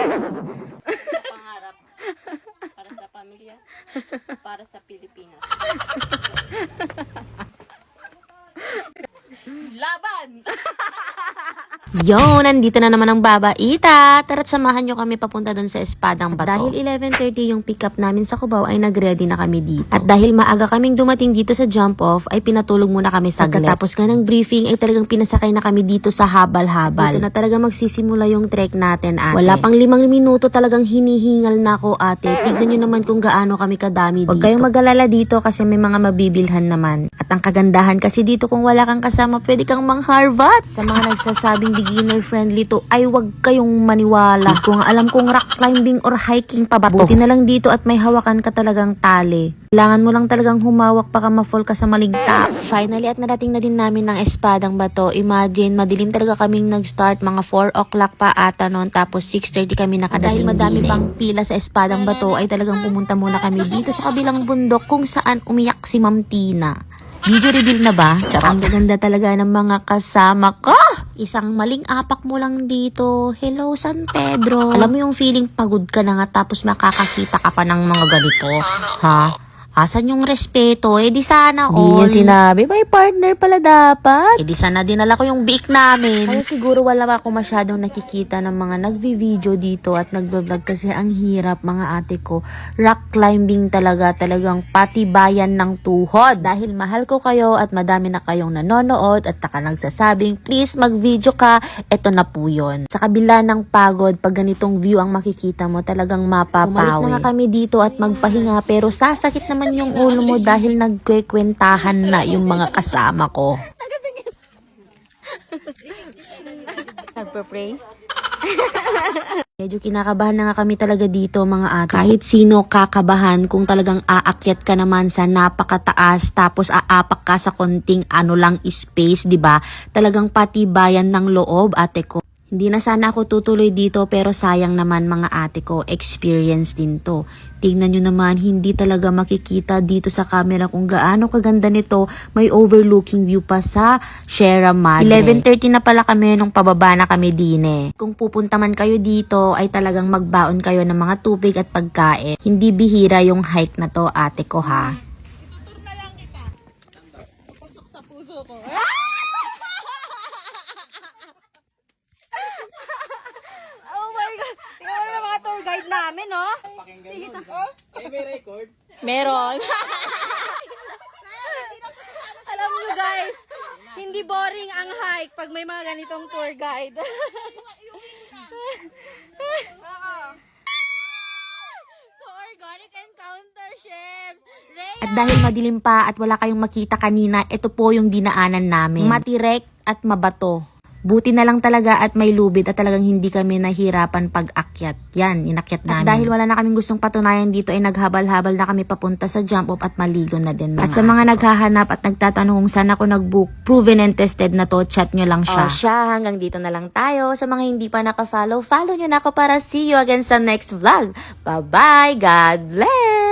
Pangarap. Para sa pamilya. Para sa Pilipinas. Laban! Yo, nandito na naman ang babaita. Tara't samahan nyo kami papunta doon sa Espadang Bato. Dahil 11:30 yung pick up namin sa Cubao ay nag-ready na kami dito. At dahil maaga kaming dumating dito sa jump off ay pinatulog muna kami saglit. Pagkatapos nga ng briefing ay talagang pinasakay na kami dito sa habal-habal. Dito na talaga magsisimula yung trek natin, ate. Wala pang 5 minuto talagang hinihingal na ako, ate. Tignan nyo naman kung gaano kami kadami dito. Huwag kayong mag-alala dito kasi may mga mabibilhan naman. At ang kagandahan kasi dito kung wala kang kasama pwede kang mang-harvat. Sa mga nagsasabing beginner friendly to ay wag kayong maniwala. Kung alam kong rock climbing or hiking pa ba to. Buti na lang dito at may hawakan ka talagang tali. Kailangan mo lang talagang humawak para ma-fall ka sa maligta. Finally at narating na din namin ng Espadang Bato. Imagine, madilim talaga kaming nag-start. Mga 4 o'clock pa ata noon. Tapos 6:30 kami nakadating. Dahil madami pang pila sa Espadang Bato ay talagang pumunta muna kami dito sa kabilang bundok kung saan umiyak si Ma'am Tina. Video reveal na ba? Tsaka ang ganda talaga ng mga kasama ko. Isang maling apak mo lang dito. Hello, San Pedro. Alam mo yung feeling pagod ka na nga tapos makakakita ka pa ng mga ganito. Ha? Asan yung respeto? Eh di sana all. Hindi niya sinabi, may partner pala dapat. Eh di sana dinala ko yung biik namin. Kaya siguro wala ako masyadong nakikita ng mga nagvi-video dito at nagbablog kasi ang hirap mga ate ko. Rock climbing talagang patibayan ng tuhod. Dahil mahal ko kayo at madami na kayong nanonood at taka nagsasabing, please mag-video ka. Ito na po yun. Sa kabila ng pagod, pag ganitong view ang makikita mo, talagang mapapawi. Bumalik na nga kami dito at magpahinga pero sasakit naman yung ulo mo dahil nagkwekwentahan na yung mga kasama ko. Nagpa-pray? Medyo kinakabahan na nga kami talaga dito mga ate. Kahit sino kakabahan kung talagang aakyat ka naman sa napakataas tapos aapak ka sa konting ano lang space, 'di ba? Talagang patibayan ng loob, ate ko. Hindi na sana ako tutuloy dito pero sayang naman mga ate ko, experience din to. Tingnan nyo naman, hindi talaga makikita dito sa camera kung gaano kaganda nito. May overlooking view pa sa Sierra Madre. 11:30 na pala kami nung pababa na kami din. Kung pupunta man kayo dito ay talagang magbaon kayo ng mga tubig at pagkain. Hindi bihira yung hike na to ate ko ha. Tutur na lang kita. Pasok sa puso ko. Oh my God! Tingnan mo na mga tour guide namin, no? Sige, Ay, may record? meron. Alam nyo guys, hindi boring ang hike pag may mga ganitong tour guide. Organic encounter ships. At dahil madilim pa at wala kayong makita kanina, ito po yung dinaanan namin. Matirek at mabato. Buti na lang talaga at may lubid at talagang hindi kami nahirapan pag-akyat. Yan, inakyat namin. At dahil wala na kaming gustong patunayan dito ay naghabal-habal na kami papunta sa jump off at maligo na din. At sa mga naghahanap at nagtatanong kung saan ako nag-book, proven and tested na to, chat nyo lang siya. Hanggang dito na lang tayo. Sa mga hindi pa naka-follow, follow nyo na ako para see you again sa next vlog. Bye-bye! God bless!